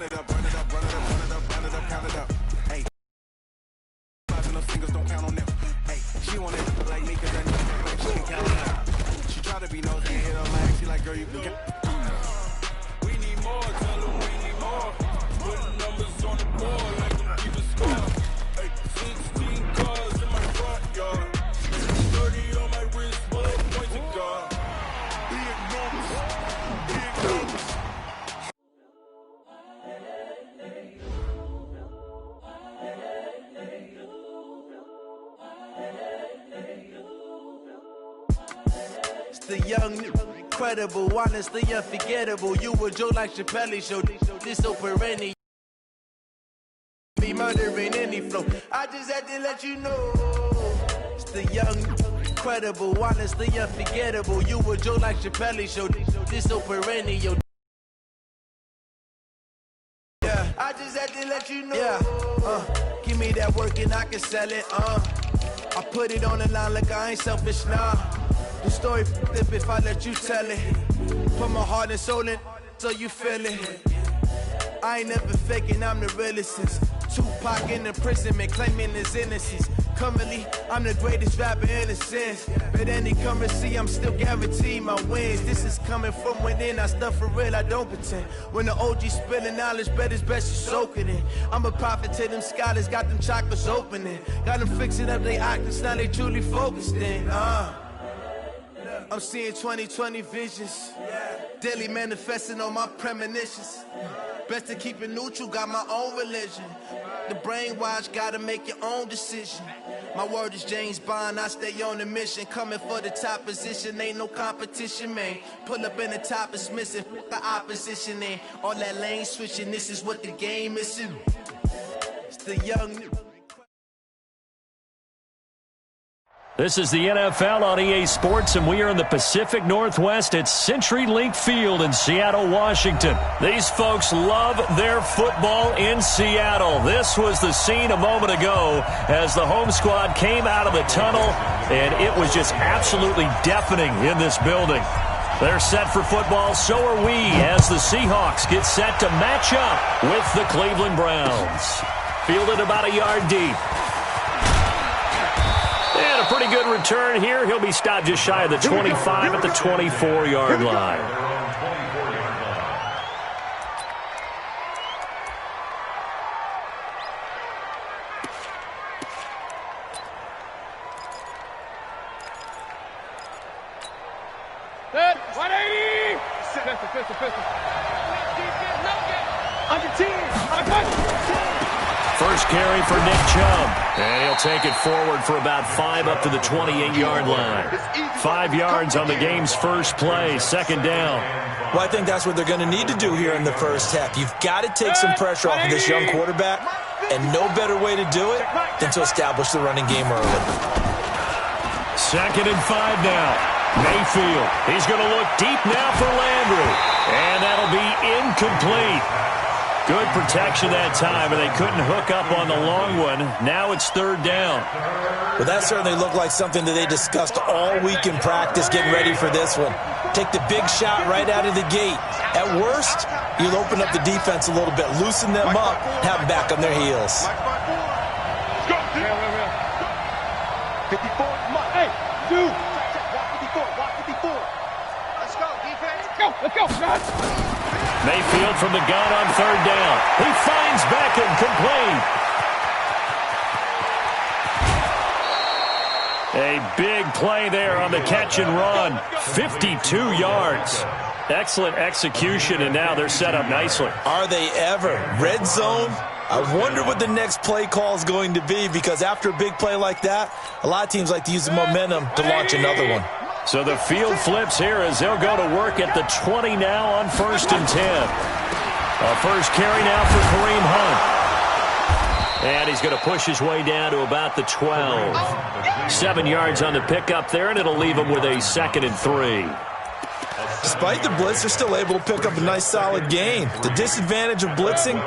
it up, run it up, run it up, run it up, run it up, count it up. Hey, and the fingers don't count on them. Hey, she want it like me cause that nigga like she can count it out. She try to be nosy and hit her lag. She like, girl, you can get. We need more, tell them we need more. Putting numbers on the board like them keep a score. Hey, 16 cars in my front yard. 30 on my wrist, bullet pointed guard. Big numbers, big numbers. The young, incredible, honestly unforgettable. You were Joe like Chappelle show. This so perennial. Be murdering any flow. I just had to let you know. It's the young, incredible, honestly unforgettable. You were Joe like Chappelle show. This so perennial. Yeah, I just had to let you know. Yeah, give me that work and I can sell it. I put it on the line like I ain't selfish now. The story flip if I let you tell it. Put my heart and soul in so you feel it. I ain't never faking, I'm the realest since Tupac in imprisonment, claiming his innocence. Currently, I'm the greatest rapper in a sense. But any currency, I'm still guaranteed my wins. This is coming from within, I stuff for real, I don't pretend. When the OG spilling knowledge, bet it's best you soak it in. I'm a prophet to them scholars, got them chakras opening. Got them fixing up they octaves, now they truly focused in. I'm seeing 2020 visions, daily manifesting on my premonitions. Best to keep it neutral, got my own religion. The brainwash, gotta make your own decision. My word is James Bond, I stay on the mission. Coming for the top position, ain't no competition, man. Pull up in the top, it's missing, the opposition in. All that lane switching, this is what the game is. It's the young. This is the NFL on EA Sports, and we are in the Pacific Northwest at CenturyLink Field in Seattle, Washington. These folks love their football in Seattle. This was the scene a moment ago as the home squad came out of the tunnel, and it was just absolutely deafening in this building. They're set for football, so are we, as the Seahawks get set to match up with the Cleveland Browns. Fielded about a yard deep. And a pretty good return here. He'll be stopped just shy of the 25 at the 24-yard line. Good. 180. Pistol. Under team. First carry for Nick Chubb. And he'll take it forward for about 5 up to the 28-yard line. 5 yards on the game's first play, second down. Well, I think that's what they're going to need to do here in the first half. You've got to take some pressure off of this young quarterback, and no better way to do it than to establish the running game early. 2nd and 5 now. Mayfield. He's going to look deep now for Landry. And that'll be incomplete. Good protection that time, and they couldn't hook up on the long one. Now it's 3rd down. Well, that certainly looked like something that they discussed all week in practice, getting ready for this one. Take the big shot right out of the gate. At worst, you'll open up the defense a little bit, loosen them up, have them back on their heels. 54, come on, hey, dude. Walk 54. Let's go, defense. Let's go, guys. Mayfield from the gun on 3rd down. He finds Beckham, complete. A big play there on the catch and run. 52 yards. Excellent execution, and now they're set up nicely. Are they ever? Red zone? I wonder what the next play call is going to be, because after a big play like that, a lot of teams like to use the momentum to launch another one. So the field flips here as they'll go to work at the 20 now on 1st and 10. A first carry now for Kareem Hunt. And he's going to push his way down to about the 12. 7 yards on the pickup there, and it'll leave him with a 2nd and 3. Despite the blitz, they're still able to pick up a nice solid gain. The disadvantage of blitzing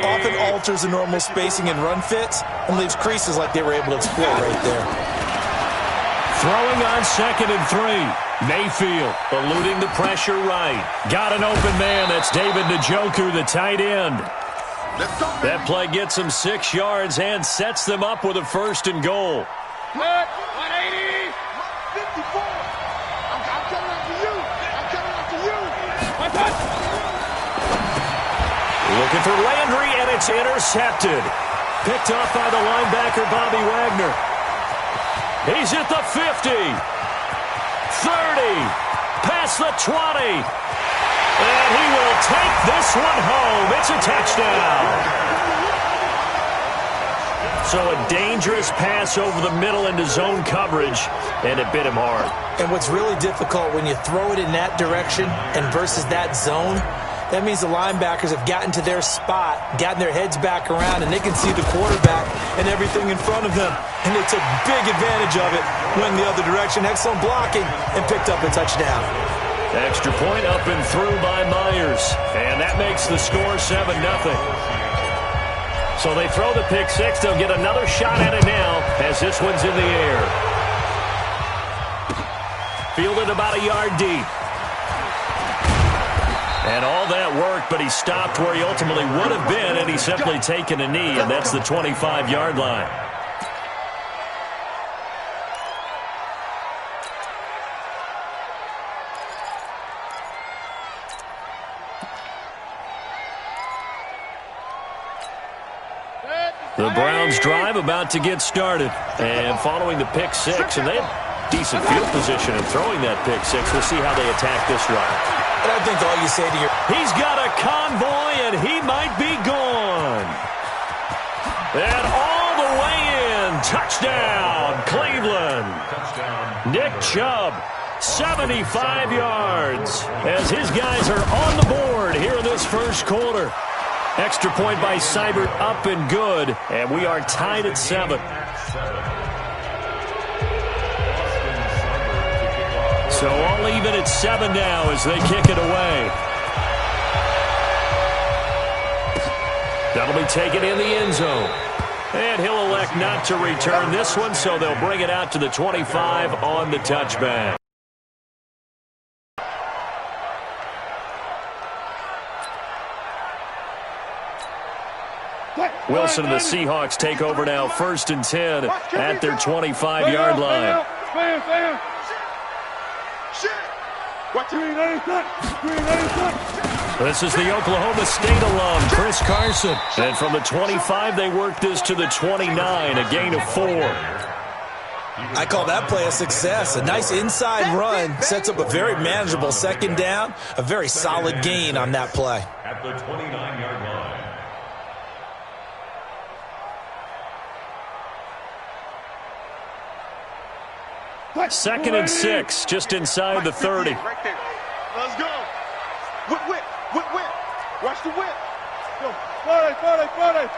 often alters the normal spacing and run fits and leaves creases like they were able to exploit right there. Throwing on 2nd and 3. Mayfield eluding the pressure right. Got an open man. That's David Njoku, the tight end. That play gets him 6 yards and sets them up with a 1st and goal. 180. 54. I'm coming after you. I'm coming after you. Looking for Landry, and it's intercepted. Picked off by the linebacker, Bobby Wagner. He's at the 50. 30. Past the 20. And he will take this one home. It's a touchdown. So a dangerous pass over the middle into zone coverage, and it bit him hard. And what's really difficult when you throw it in that direction and versus that zone, that means the linebackers have gotten to their spot, gotten their heads back around, and they can see the quarterback and everything in front of them. And they took big advantage of it, went the other direction, excellent blocking, and picked up a touchdown. Extra point up and through by Myers. And that makes the score 7-0. So they throw the pick six. They'll get another shot at it now as this one's in the air. Fielded about a yard deep. And all that work, but he stopped where he ultimately would have been, and he's simply taken a knee, and that's the 25-yard line. The Browns drive about to get started. And following the pick six, and they have decent field position in throwing that pick six. We'll see how they attack this drive. And I think all you say to your... He's got a convoy, and he might be gone. And all the way in. Touchdown, Cleveland. Nick Chubb, 75 yards, as his guys are on the board here in this first quarter. Extra point by Seibert, up and good, and we are tied at 7. So all even at 7 now as they kick it away. That'll be taken in the end zone. And he'll elect not to return this one, so they'll bring it out to the 25 on the touchback. Wilson and the Seahawks take over now, 1st and 10 at their 25-yard line. This is the Oklahoma State alum, Chris Carson. And from the 25, they work this to the 29, a gain of 4. I call that play a success. A nice inside run sets up a very manageable 2nd down, a very solid gain on that play. At the 29-yard line. 2nd and 6, just inside the 30. Right there. Let's go. Whip, whip, whip, whip. Watch the whip. Go. Party.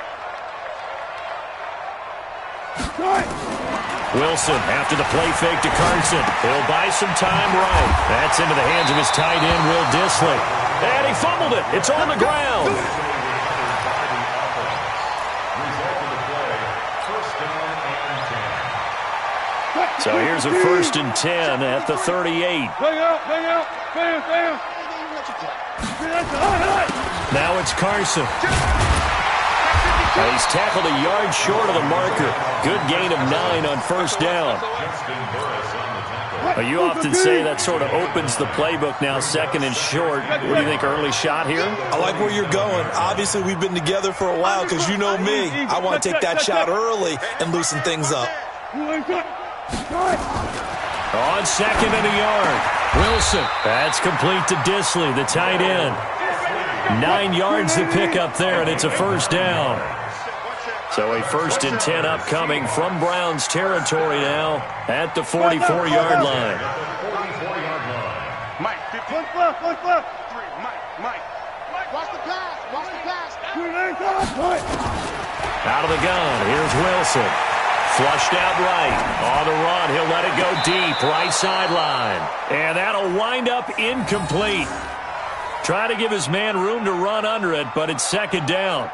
Wilson after the play fake to Carson. He'll buy some time right. That's into the hands of his tight end, Will Dissly. And he fumbled it. It's on the ground. So here's a 1st and 10 at the 38. Hang out. Bam. Now it's Carson. He's tackled a yard short of the marker. Good gain of 9 on 1st down. You often say that sort of opens the playbook now, 2nd and short. What do you think, early shot here? I like where you're going. Obviously, we've been together for a while because you know me. I want to take that shot early and loosen things up. On 2nd and a yard. Wilson. That's complete to Dissly, the tight end. 9 yards to pick up there, and it's a 1st down. So a 1st and 10 upcoming from Browns territory now at the 44-yard line. Mike, 50. Look left. 3, Mike. Watch the pass. Out of the gun, here's Wilson. Flushed out right. On the run, he'll let it go deep, right sideline. And that'll wind up incomplete. Try to give his man room to run under it, but it's 2nd down.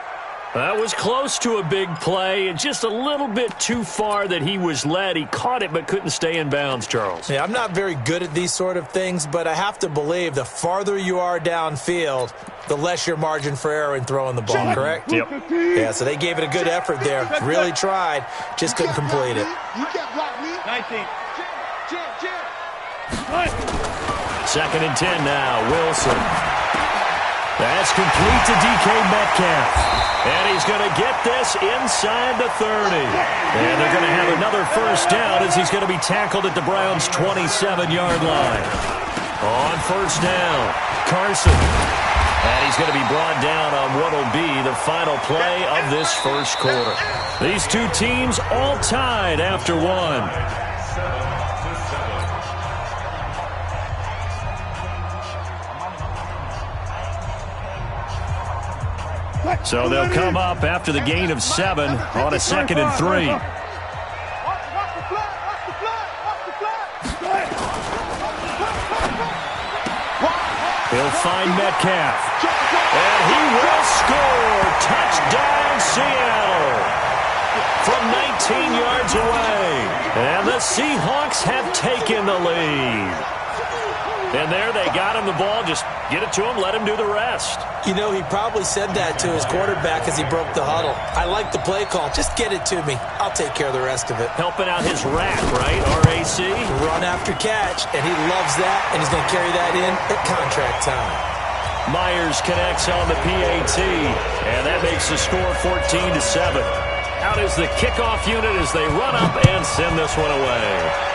That was close to a big play, and just a little bit too far that he was led. He caught it but couldn't stay in bounds, Charles. Yeah, I'm not very good at these sort of things, but I have to believe the farther you are downfield, the less your margin for error in throwing the ball, correct? Yep. Yeah, so they gave it a good effort there. Really tried, just couldn't complete it. You can't block me. 19. Jam. 2nd and 10 now, Wilson. That's complete to DK Metcalf. And he's going to get this inside the 30. And they're going to have another first down as he's going to be tackled at the Browns' 27-yard line. On first down, Carson. And he's going to be brought down on what will be the final play of this first quarter. These two teams all tied after one. So they'll come up after the gain of 7 on a 2nd and 3. He'll find Metcalf. And he will score. Touchdown, Seattle. From 19 yards away. And the Seahawks have taken the lead. And there they got him the ball. Just get it to him, let him do the rest. You know, he probably said that to his quarterback as he broke the huddle. I like the play call. Just get it to me. I'll take care of the rest of it. Helping out his rack, right? RAC? Run after catch, and he loves that, and he's going to carry that in at contract time. Myers connects on the PAT, and that makes the score 14-7. Out is the kickoff unit as they run up and send this one away.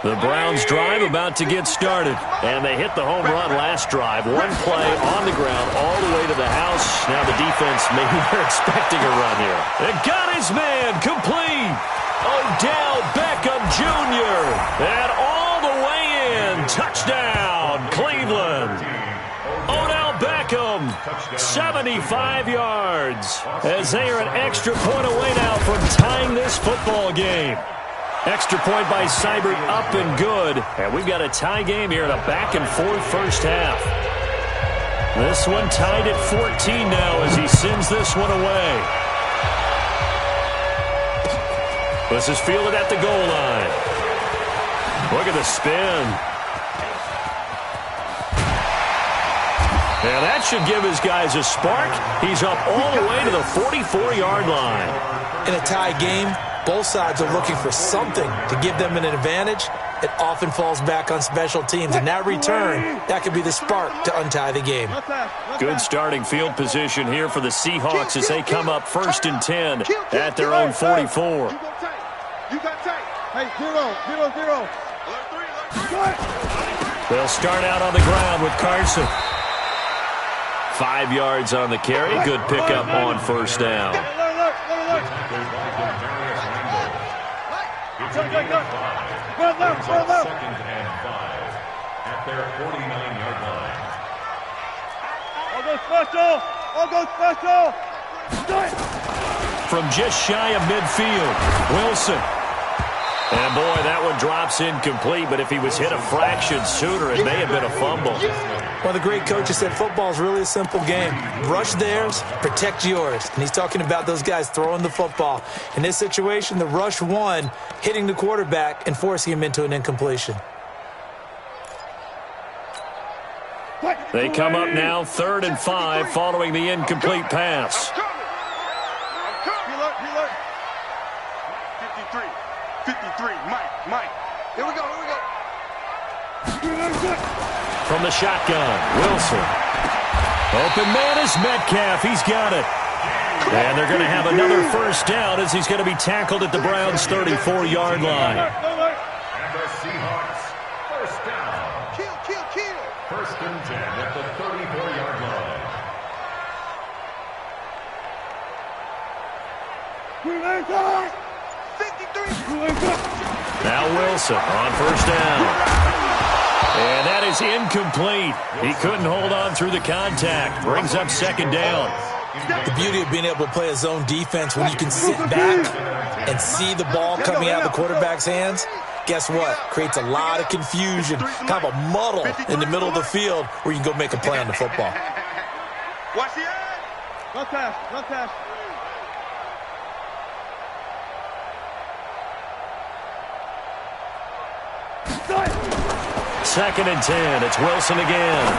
The Browns drive about to get started, and they hit the home run last drive. One play on the ground all the way to the house. Now the defense, maybe they're expecting a run here. They got his man complete. Odell Beckham Jr. And all the way in. Touchdown, Cleveland. Odell Beckham, 75 yards. As they are an extra point away now from tying this football game. Extra point by Seibert, up and good. And we've got a tie game here in a back-and-forth first half. This one tied at 14 now as he sends this one away. This is fielded at the goal line. Look at the spin. And that should give his guys a spark. He's up all the way to the 44-yard line. In a tie game, both sides are looking for something to give them an advantage. It often falls back on special teams. In that return, that could be the spark to untie the game. Good starting field position here for the Seahawks as they come up 1st and 10 at their own 44. You got tight. Hey, 0. They'll start out on the ground with Carson. 5 yards on the carry. Good pickup on first down. Second and 5 at their 49-yard line. I'll go special. From just shy of midfield, Wilson. And boy, that one drops incomplete, but if he was hit a fraction sooner, it may have been a fumble. Well, the great coach has said football is really a simple game. Rush theirs, protect yours. And he's talking about those guys throwing the football. In this situation, the rush won, hitting the quarterback and forcing him into an incompletion. They come up now 3rd and 5 following the incomplete pass. 53, Mike. Here we go. From the shotgun, Wilson. Open man is Metcalf. He's got it. And they're going to have another first down as he's going to be tackled at the Browns' 34-yard line. And the Seahawks, first down. Kill. 1st and 10 at the 34-yard line. Now Wilson on first down. And that is incomplete. He couldn't hold on through the contact. Brings up 2nd down. The beauty of being able to play a zone defense when you can sit back and see the ball coming out of the quarterback's hands, guess what? Creates a lot of confusion, kind of a muddle in the middle of the field where you can go make a play on the football. Watch the end. Run pass, run pass. Second and 10. It's Wilson again.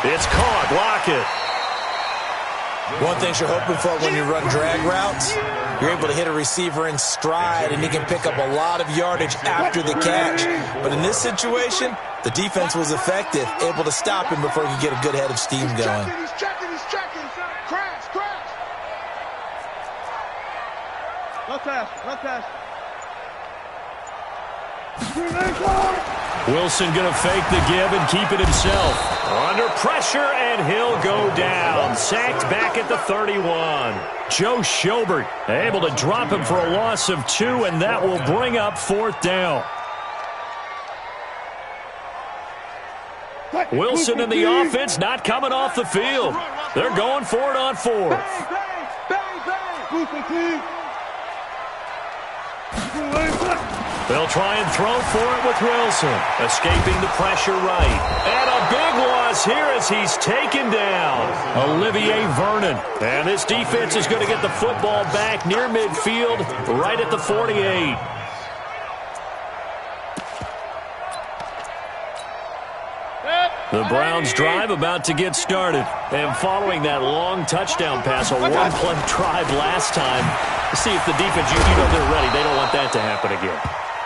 It's caught. Lock it. One thing you're hoping for when you run drag routes, you're able to hit a receiver in stride, and he can pick up a lot of yardage after the catch. But in this situation, the defense was effective, able to stop him before he could get a good head of steam going. He's checking. Crash. Run pass. Wilson going to fake the give and keep it himself. Under pressure, and he'll go down. Sacked back at the 31. Joe Schobert able to drop him for a loss of 2, and that will bring up 4th down. Wilson and the offense not coming off the field. They're going for it on 4th. They'll try and throw for it with Wilson. Escaping the pressure right. And a big loss here as he's taken down. Olivier Vernon. And this defense is going to get the football back near midfield, right at the 48. The Browns drive about to get started. And following that long touchdown pass, a one-play drive last time, see if the defense, you know they're ready. They don't want that to happen again.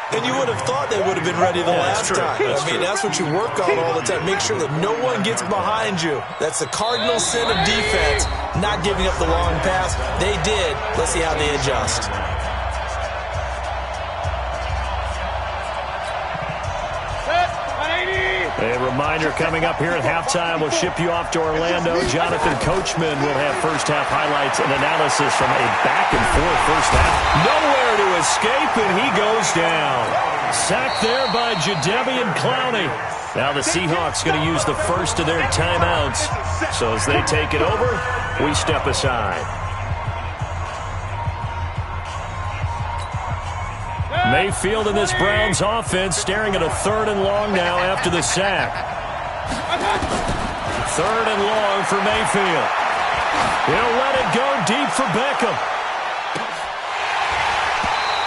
And you would have thought they would have been ready the last time. That's what you work on all the time. Make sure that no one gets behind you. That's the cardinal sin of defense, not giving up the long pass. They did. Let's see how they adjust. A reminder coming up here at halftime. We'll ship you off to Orlando. Jonathan Coachman will have first-half highlights and analysis from a back-and-forth first half. Nowhere to escape, and he goes down. Sacked there by Jadeveon Clowney. Now the Seahawks going to use the first of their timeouts. So as they take it over, we step aside. Mayfield in this Browns offense staring at a 3rd and long now after the sack. 3rd and long for Mayfield. He'll let it go deep for Beckham.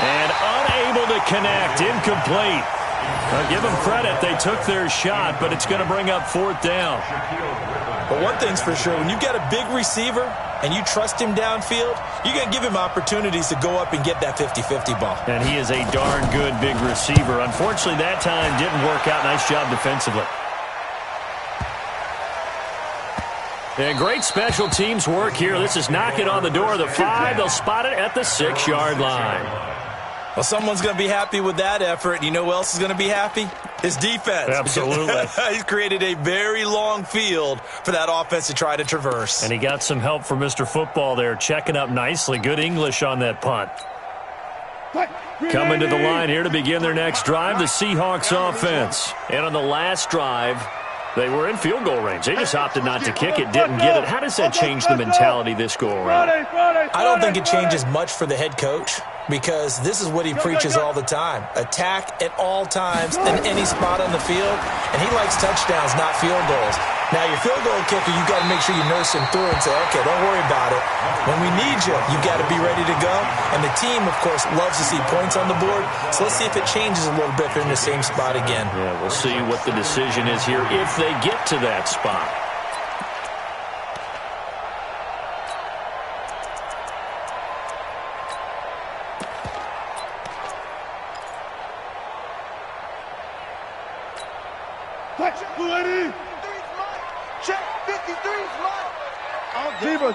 And unable to connect. Incomplete. I'll give them credit. They took their shot, but it's going to bring up 4th down. But one thing's for sure, when you've got a big receiver and you trust him downfield, you're going to give him opportunities to go up and get that 50-50 ball. And he is a darn good big receiver. Unfortunately, that time didn't work out. Nice job defensively. And great special teams work here. This is knocking on the door of the 5. They'll spot it at the 6-yard line. Well, someone's going to be happy with that effort. And you know who else is going to be happy? His defense. Absolutely. He's created a very long field for that offense to try to traverse. And he got some help from Mr. Football there, checking up nicely. Good English on that punt. Coming to the line here to begin their next drive, the Seahawks offense. And on the last drive, they were in field goal range. They just opted not to kick it, didn't get it. How does that change the mentality this go-around? I don't think it changes much for the head coach, because this is what he preaches all the time. Attack at all times in any spot on the field, and he likes touchdowns, not field goals. Now, your field goal kicker, you've got to make sure you nurse him through and say, okay, don't worry about it. When we need you, you've got to be ready to go. And the team, of course, loves to see points on the board. So let's see if it changes a little bit if they're in the same spot again. Yeah, we'll see what the decision is here if they get to that spot. Check, 53's mine.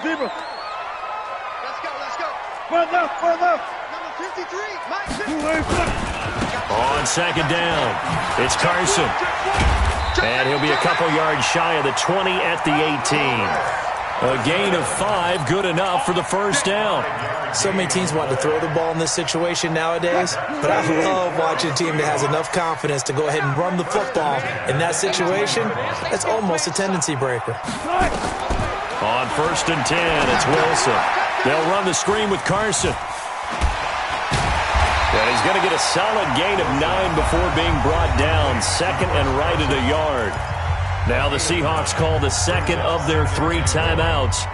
Zebra. Let's go. Run left. Number 53, Mike. On second down, it's Carson. And he'll be a couple yards shy of the 20 at the 18. A gain of 5, good enough for the first down. So many teams want to throw the ball in this situation nowadays, but I love watching a team that has enough confidence to go ahead and run the football. In that situation, that's almost a tendency breaker. On 1st and 10, it's Wilson. They'll run the screen with Carson. And he's going to get a solid gain of 9 before being brought down. Second and right at a yard. Now the Seahawks call the second of their 3 timeouts,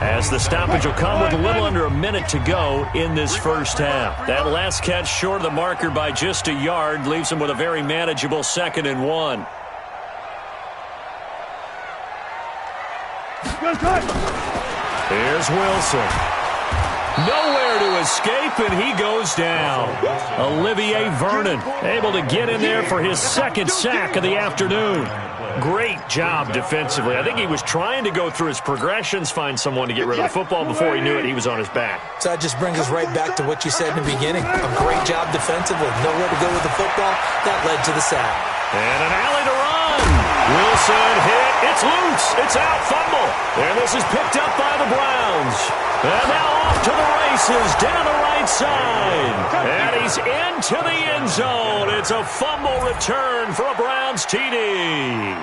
as the stoppage will come with a little under a minute to go in this first half. That last catch short of the marker by just a yard leaves them with a very manageable 2nd and 1. Here's Wilson. Nowhere to escape, and he goes down. Olivier Vernon able to get in there for his 2nd sack of the afternoon. Great job defensively. I think he was trying to go through his progressions, find someone to get rid of the football. Before he knew it, he was on his back. So that just brings us right back to what you said in the beginning. A great job defensively. Nowhere to go with the football. That led to the sack. And an alley to run. Wilson hit. It's loose. It's out. Fumble. And this is picked up by the Browns. And now off to the races down the right side. And he's into the end zone. It's a fumble return for a Browns TD.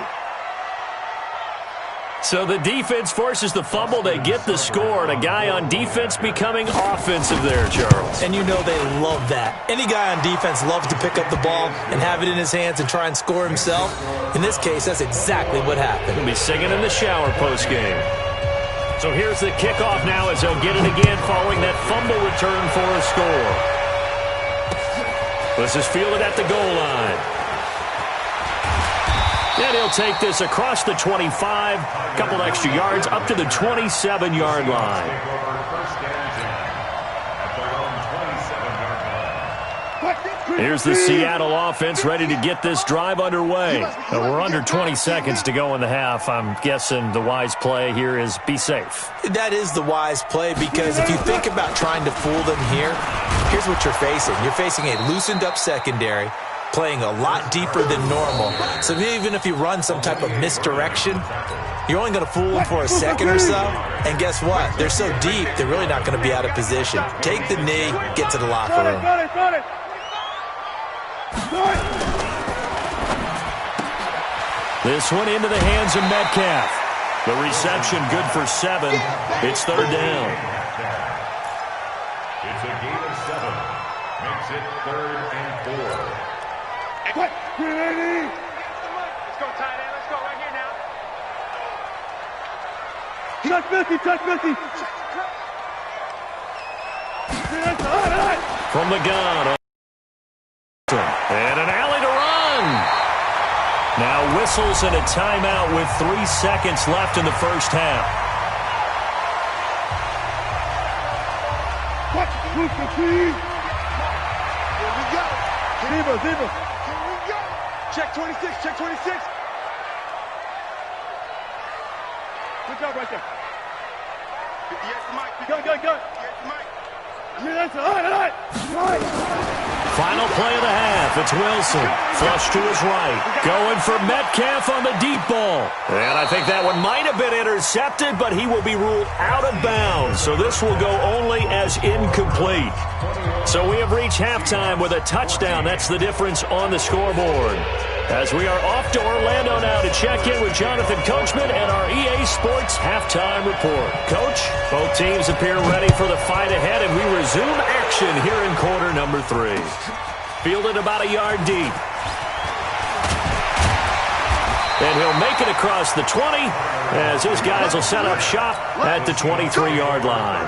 So the defense forces the fumble. They get the score. And a guy on defense becoming offensive there, Charles. And you know they love that. Any guy on defense loves to pick up the ball and have it in his hands and try and score himself. In this case, that's exactly what happened. He'll be singing in the shower postgame. So here's the kickoff now as they'll get it again following that fumble return for a score. This is fielded at the goal line. And he'll take this across the 25, a couple extra yards, up to the 27-yard line. Here's the Seattle offense ready to get this drive underway. We're under 20 seconds to go in the half. I'm guessing the wise play here is be safe. That is the wise play, because if you think about trying to fool them here, here's what you're facing. You're facing a loosened up secondary, playing a lot deeper than normal. So even if you run some type of misdirection, you're only going to fool them for a second or so. And guess what? They're so deep, they're really not going to be out of position. Take the knee, get to the locker room. This one into the hands of Metcalf. The reception good for 7. It's 3rd down. It's a gain of 7. Makes it 3rd and 4. Let's go, tight end. Let's go right here now. Touch 50. From the gun. And an alley to run. Now whistles and a timeout with 3 seconds left in the first half. Here we go. Zebra. Here we go. Check 26. Good job right there. Yes, Mike. Go. Yes, Mike. Final play of the half. It's Wilson. Flush to his right. Going for Metcalf on the deep ball. And I think that one might have been intercepted, but he will be ruled out of bounds. So this will go only as incomplete. So we have reached halftime with a touchdown. That's the difference on the scoreboard. As we are off to Orlando now to check in with Jonathan Coachman and our EA Sports halftime report. Coach, both teams appear ready for the fight ahead, and we resume action here in quarter number 3. Fielded about a yard deep. And he'll make it across the 20 as his guys will set up shop at the 23-yard line.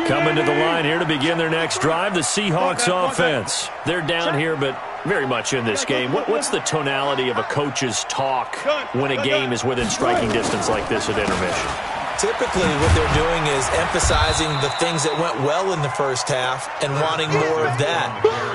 Coming to the line here to begin their next drive, the Seahawks offense. They're down here, but very much in this game. What's the tonality of a coach's talk when a game is within striking distance like this at intermission? Typically, what they're doing is emphasizing the things that went well in the first half and wanting more of that.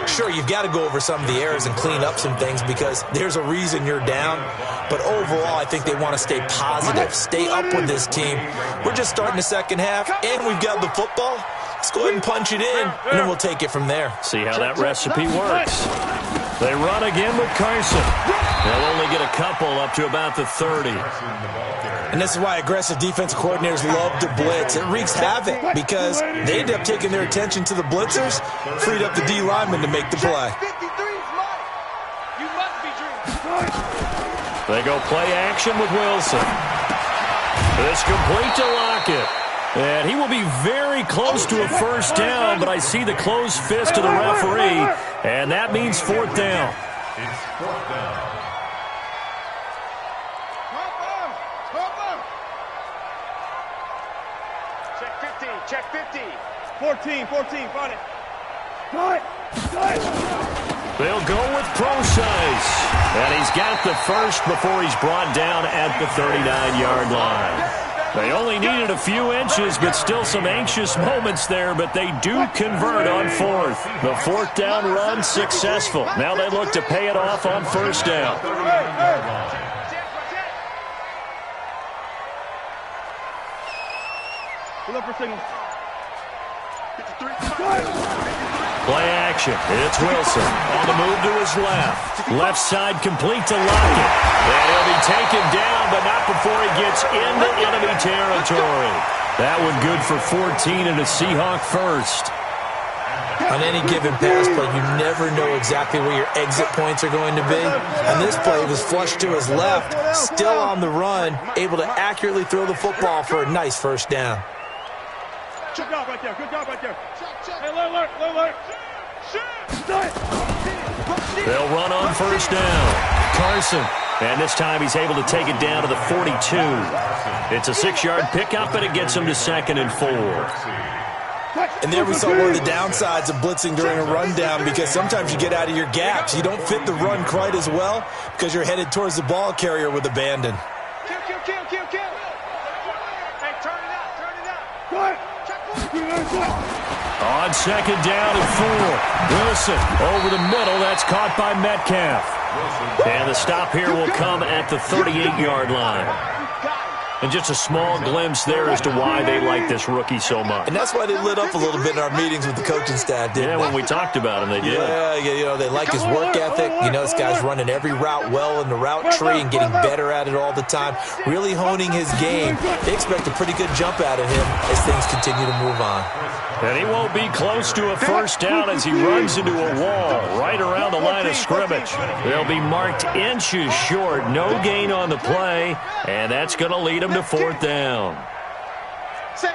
Sure, you've got to go over some of the errors and clean up some things because there's a reason you're down. But overall, I think they want to stay positive, stay up with this team. We're just starting the second half, and we've got the football. Let's go ahead and punch it in, and then we'll take it from there. See how that recipe works. They run again with Carson. They'll only get a couple up to about the 30. And this is why aggressive defensive coordinators love to blitz. It wreaks havoc because they end up taking their attention to the blitzers, freed up the D lineman to make the play. They go play action with Wilson. It's complete to Lockett. And he will be very close to a first down, but I see the closed fist of the referee, and that means fourth down. It's fourth down. Check 50, check 50. 14, find it. They'll go with Procise. And he's got the first before he's brought down at the 39-yard line. They only needed a few inches, but still some anxious moments there, but they do convert on fourth. The fourth down run successful. Now they look to pay it off on first down. Pull up for signal. Play action. It's Wilson on the move to his left. Left side complete to Lockett. And he'll be taken down, but not before he gets into enemy territory. That one good for 14 and a Seahawk first. On any given pass play, you never know exactly where your exit points are going to be. And this play was flushed to his left, still on the run, able to accurately throw the football for a nice first down. Good job right there. Hey, alert. They'll run on first down. Carson. And this time he's able to take it down to the 42. It's a 6-yard pickup, and it gets him to 2nd and 4. And there we saw one of the downsides of blitzing during a rundown, because sometimes you get out of your gaps. You don't fit the run quite as well because you're headed towards the ball carrier with abandon. Kill. Hey, turn it out. Go ahead. On 2nd down and 4. Wilson over the middle. That's caught by Metcalf. And the stop here will come at the 38-yard line. And just a small glimpse there as to why they like this rookie so much. And that's why they lit up a little bit in our meetings with the coaching staff, didn't they? When we talked about him, they did. Yeah, they like his work ethic. You know, this guy's running every route well in the route tree and getting better at it all the time, really honing his game. They expect a pretty good jump out of him as things continue to move on. And he won't be close to a first down as he runs into a wall right around the line of scrimmage. They'll be marked inches short, no gain on the play, and that's going to lead him to fourth down. Say it.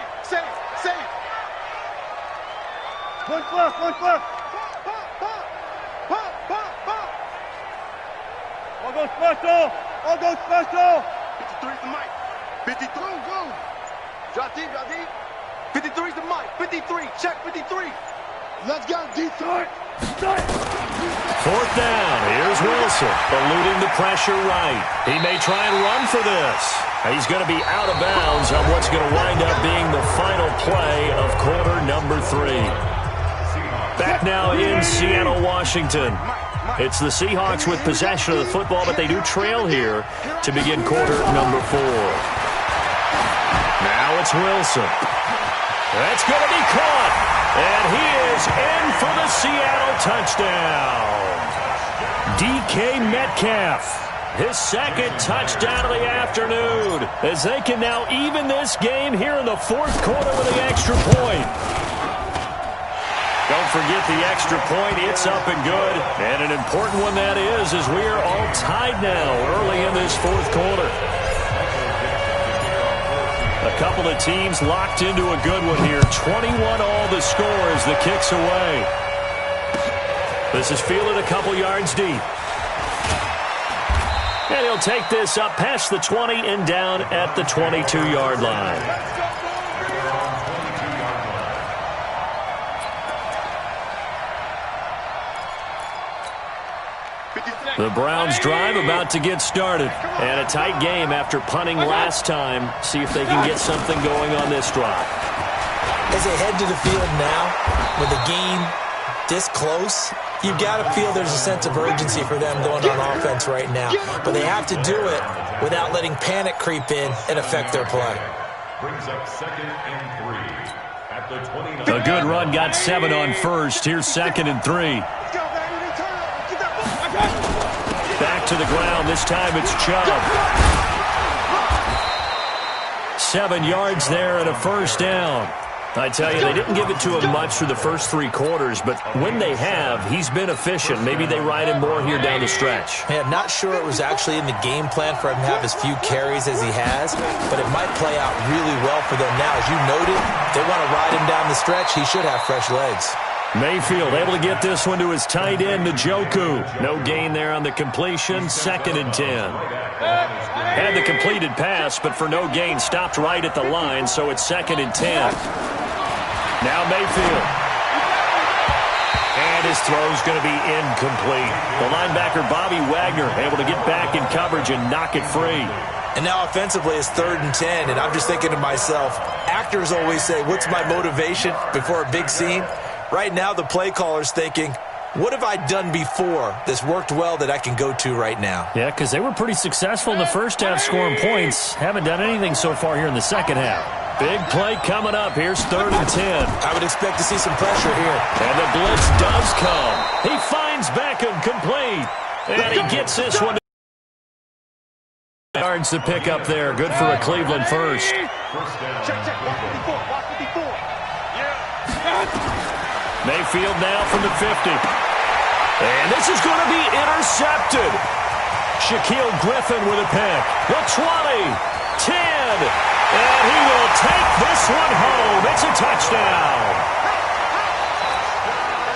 One left. All go special. 53's the mic. 53. Go. Drop deep. 53's the mic. 53. Check 53. Let's go. Deep. Fourth down. Here's Wilson, eluding the pressure right. He may try and run for this. He's going to be out of bounds on what's going to wind up being the final play of quarter number 3. Back now in Seattle, Washington. It's the Seahawks with possession of the football, but they do trail here to begin quarter number 4. Now it's Wilson. That's going to be caught. And he is in for the Seattle touchdown. DK Metcalf, his 2nd touchdown of the afternoon, as they can now even this game here in the 4th quarter with an extra point. Don't forget the extra point. It's up and good. And an important one that is, as we are all tied now early in this 4th quarter. A couple of teams locked into a good one here. 21 all the score as the kick's away. This is fielded a couple yards deep. And he'll take this up past the 20 and down at the 22-yard line. The Browns drive about to get started. And a tight game after punting last time. See if they can get something going on this drive. As they head to the field now, with the game this close, you've got to feel there's a sense of urgency for them going on offense right now. But they have to do it without letting panic creep in and affect their play. Brings up 2nd and 3 at the 29. A good run got 7 on first. Here's 2nd and 3. Back to the ground. This time it's Chubb. 7 yards there and a first down. I tell you, they didn't give it to him much through the first 3 quarters, but when they have, he's been efficient. Maybe they ride him more here down the stretch. Hey, I'm not sure it was actually in the game plan for him to have as few carries as he has, but it might play out really well for them now. As you noted, if they want to ride him down the stretch, he should have fresh legs. Mayfield able to get this one to his tight end, Njoku. No gain there on the completion, 2nd and 10. Had the completed pass, but for no gain, stopped right at the line, so it's 2nd and 10. Now Mayfield. And his throw's going to be incomplete. The linebacker, Bobby Wagner, able to get back in coverage and knock it free. And now offensively it's 3rd and 10, and I'm just thinking to myself, actors always say, what's my motivation before a big scene? Right now the play caller's thinking, what have I done before that's worked well that I can go to right now? Yeah, because they were pretty successful in the first half scoring points. Haven't done anything so far here in the second half. Big play coming up. Here's 3rd and 10. I would expect to see some pressure here. And the blitz does come. He finds Beckham complete. And he gets this one. Yards to pick up there. Good for a Cleveland first. Check. Watch 54. Watch 54. Mayfield now from the 50. And this is going to be intercepted. Shaquille Griffin with a pick. The 20, 10, and he will take this one home. It's a touchdown.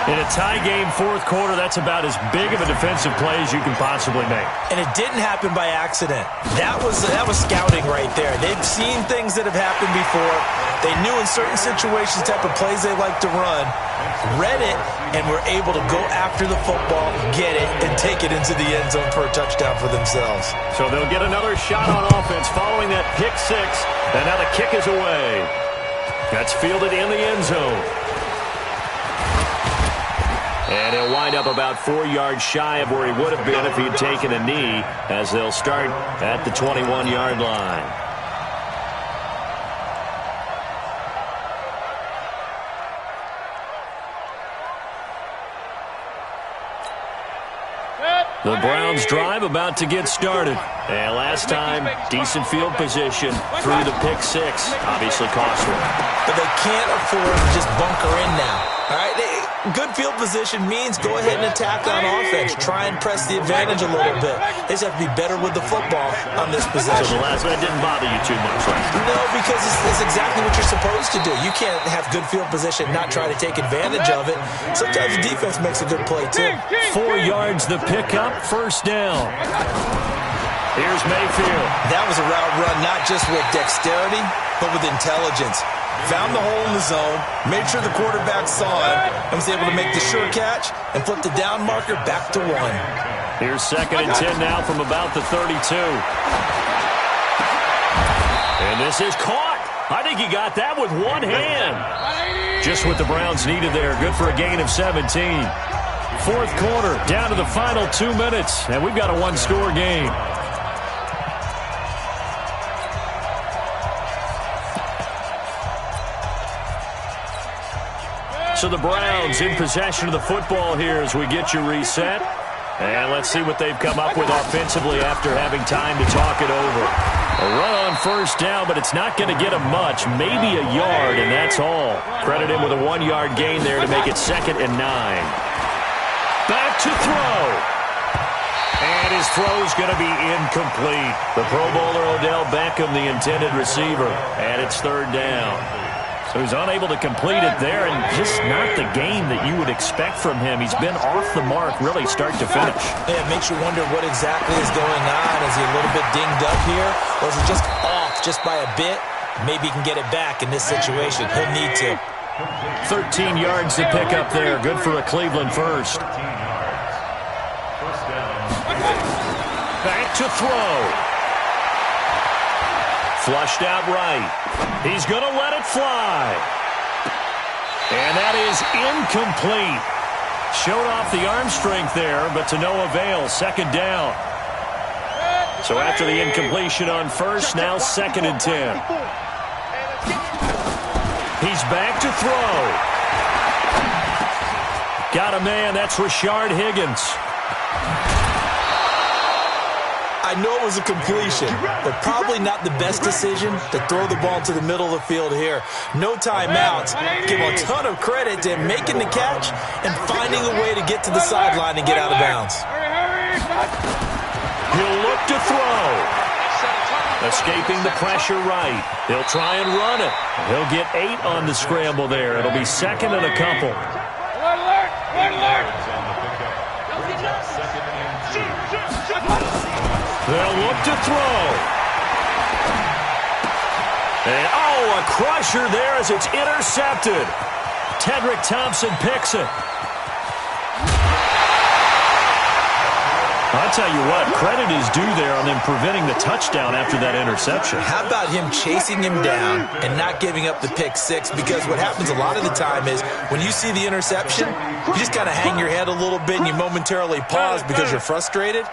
In a tie game, 4th quarter, that's about as big of a defensive play as you can possibly make. And it didn't happen by accident. That was scouting right there. They've seen things that have happened before. They knew in certain situations type of plays they like to run, read it, and were able to go after the football, get it, and take it into the end zone for a touchdown for themselves. So they'll get another shot on offense following that pick 6, and now the kick is away. That's fielded in the end zone. And he'll wind up about 4 yards shy of where he would have been if he had taken a knee, as they'll start at the 21-yard line. The Browns drive about to get started. And last time, decent field position through the pick 6. Obviously costly. But they can't afford to just bunker in now. All right, good field position means go ahead and attack on offense. Try and press the advantage a little bit. They just have to be better with the football on this possession. So the last one didn't bother you too much, right? No, because it's exactly what you're supposed to do. You can't have good field position and not try to take advantage of it. Sometimes the defense makes a good play, too. 4 yards the pickup, 1st down. Here's Mayfield. That was a route run not just with dexterity, but with intelligence. Found the hole in the zone, made sure the quarterback saw it, and was able to make the sure catch and flip the down marker back to 1. Here's 2nd and 10 now from about the 32. And this is caught. I think he got that with one hand. Just what the Browns needed there. Good for a gain of 17. 4th quarter, down to the final 2 minutes, and we've got a 1-score game. So the Browns in possession of the football here as we get you reset. And let's see what they've come up with offensively after having time to talk it over. A run on 1st down, but it's not going to get him much. Maybe a yard, and that's all. Credit him with a 1-yard gain there to make it 2nd and 9. Back to throw. And his throw's going to be incomplete. The Pro Bowler Odell Beckham, the intended receiver. And it's 3rd down. So he's unable to complete it there, and just not the game that you would expect from him. He's been off the mark really start to finish. Yeah, it makes you wonder what exactly is going on. Is he a little bit dinged up here, or is he just off just by a bit? Maybe he can get it back in this situation. He'll need to. 13 yards to pick up there. Good for a Cleveland first. Back to throw. Flushed out right. He's going to let it fly. And that is incomplete. Showed off the arm strength there, but to no avail. 2nd down. So after the incompletion on 1st, now 2nd and 10. He's back to throw. Got a man. That's Rashard Higgins. I know it was a completion, but probably not the best decision to throw the ball to the middle of the field here. No timeouts. Give a ton of credit to him making the catch and finding a way to get to the sideline and get out of bounds. He'll look to throw. Escaping the pressure right. He'll try and run it. He'll get 8 on the scramble there. It'll be second and a couple. They'll look to throw. And, a crusher there as it's intercepted. Tedrick Thompson picks it. I'll tell you what, credit is due there on them preventing the touchdown after that interception. How about him chasing him down and not giving up the pick six? Because what happens a lot of the time is when you see the interception, you just kind of hang your head a little bit and you momentarily pause because you're frustrated.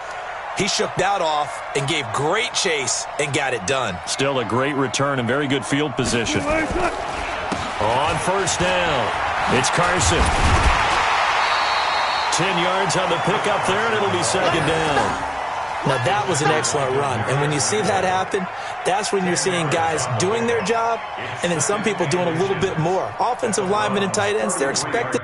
He shook that off and gave great chase and got it done. Still a great return and very good field position. On first down, it's Carson. 10 yards on the pickup there, and it'll be second down. Now, that was an excellent run. And when you see that happen, that's when you're seeing guys doing their job and then some people doing a little bit more. Offensive linemen and tight ends, they're expected